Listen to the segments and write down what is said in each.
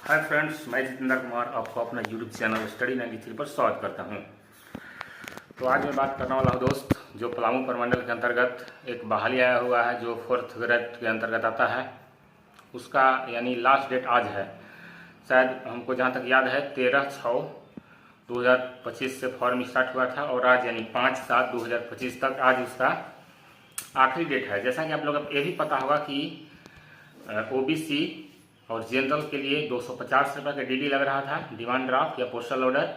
Hi friends, मैं जितेंद्र कुमार आपको अपना यूट्यूब चैनल स्टडी 93 पर स्वागत करता हूं। तो आज मैं बात करने वाला हूं दोस्त, जो पलामू प्रमंडल के अंतर्गत एक बहाली आया हुआ है जो 4th ग्रेड के अंतर्गत आता है। उसका यानी लास्ट डेट आज है, शायद हमको जहां तक याद है 13/6/2025 से फॉर्म स्टार्ट हुआ था और आज यानी 5/7/2025 तक आज उसका आखिरी डेट है। जैसा कि आप लोग ये भी पता होगा कि ओबीसी और जनरल के लिए 250 रुपये का डीडी लग रहा था, डिमांड ड्राफ्ट या पोस्टल ऑर्डर,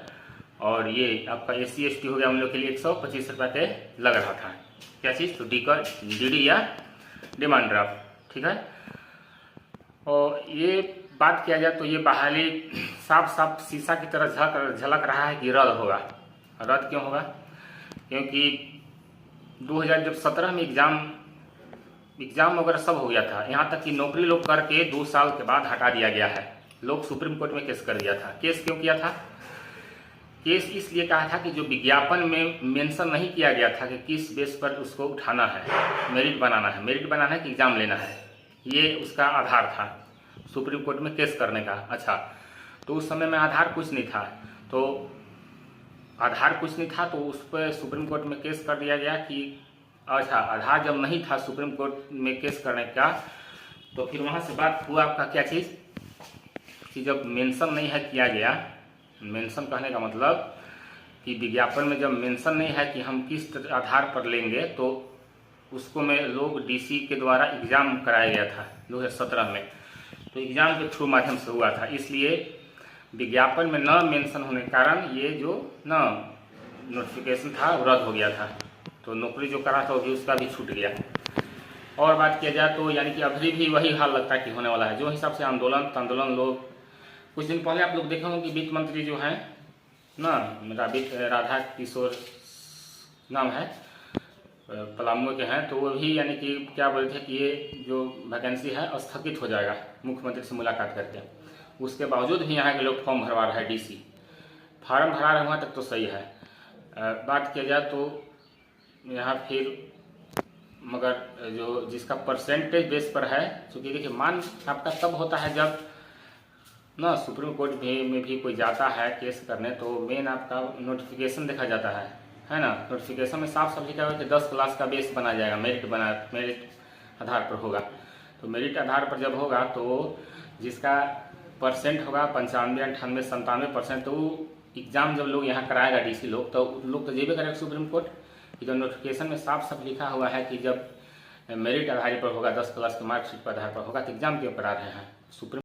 और ये आपका SC ST हो गया उन लोग के लिए 125 रुपये के लग रहा था। क्या चीज़? तो डीडी या डिमांड ड्राफ्ट, ठीक है। और ये बात किया जाए तो ये बहाली साफ साफ शीशा की तरह झलक रहा है कि रद्द होगा। रद्द क्यों होगा? क्योंकि 2017 में एग्जाम वगैरह सब हो गया था, यहाँ तक कि नौकरी लोग करके 2 साल के बाद हटा दिया गया है। लोग सुप्रीम कोर्ट में केस कर दिया था। केस क्यों किया था? केस इसलिए कहा था कि जो विज्ञापन में मेंशन नहीं किया गया था कि किस बेस पर उसको उठाना है, मेरिट बनाना है कि एग्जाम लेना है, ये उसका आधार था सुप्रीम कोर्ट में केस करने का। अच्छा, तो उस समय में आधार कुछ नहीं था, तो उस पर सुप्रीम कोर्ट में केस कर दिया गया कि अच्छा, आधार जब नहीं था सुप्रीम कोर्ट में केस करने का, तो फिर वहाँ से बात हुआ आपका क्या चीज़ कि जब मेंशन नहीं है किया गया, मेंशन कहने का मतलब कि विज्ञापन में जब मेंशन नहीं है कि हम किस आधार पर लेंगे, तो उसको में लोग DC के द्वारा एग्ज़ाम कराया गया था 2017 में। तो एग्ज़ाम के थ्रू माध्यम से हुआ था, इसलिए विज्ञापन में न मेंशन होने के कारण ये जो न नोटिफिकेशन था वो रद्द हो गया था। तो नौकरी जो करा था वो भी उसका भी छूट गया। और बात किया जाए तो यानी कि अभी भी वही हाल लगता है कि होने वाला है। जो हिसाब से आंदोलन लोग कुछ दिन पहले आप लोग देखे होंगे कि वित्त मंत्री जो हैं ना, राधा किशोर नाम है, पलामू के हैं, तो वो भी यानी कि क्या बोलते थे कि ये जो वैकेंसी है स्थगित हो जाएगा मुख्यमंत्री से मुलाकात करके। उसके बावजूद भी यहाँ के लोग फॉर्म भरवा रहे हैं। DC फार्म भरा रहे वहाँ तक तो सही है। बात किया जाए तो यहाँ फिर मगर जो जिसका परसेंटेज बेस पर है, क्योंकि देखिए मान आपका तब होता है जब ना सुप्रीम कोर्ट में भी कोई जाता है केस करने, तो मेन आपका नोटिफिकेशन देखा जाता है ना। नोटिफिकेशन में साफ साफ लिखा हुआ है कि 10 क्लास का बेस बना जाएगा, मेरिट आधार पर होगा। तो मेरिट आधार पर जब होगा तो जिसका परसेंट होगा 95, 98, 97%, तो एग्जाम जब लोग यहाँ कराएगा DC लोग, तो लोग तो जेबे करेगा सुप्रीम कोर्ट कि जब नोटिफिकेशन में साफ साफ लिखा हुआ है कि जब मेरिट आधार पर होगा, 10 क्लास के मार्कशीट पर आधार पर होगा, तो एग्जाम क्यों करा रहे हैं सुप्रीम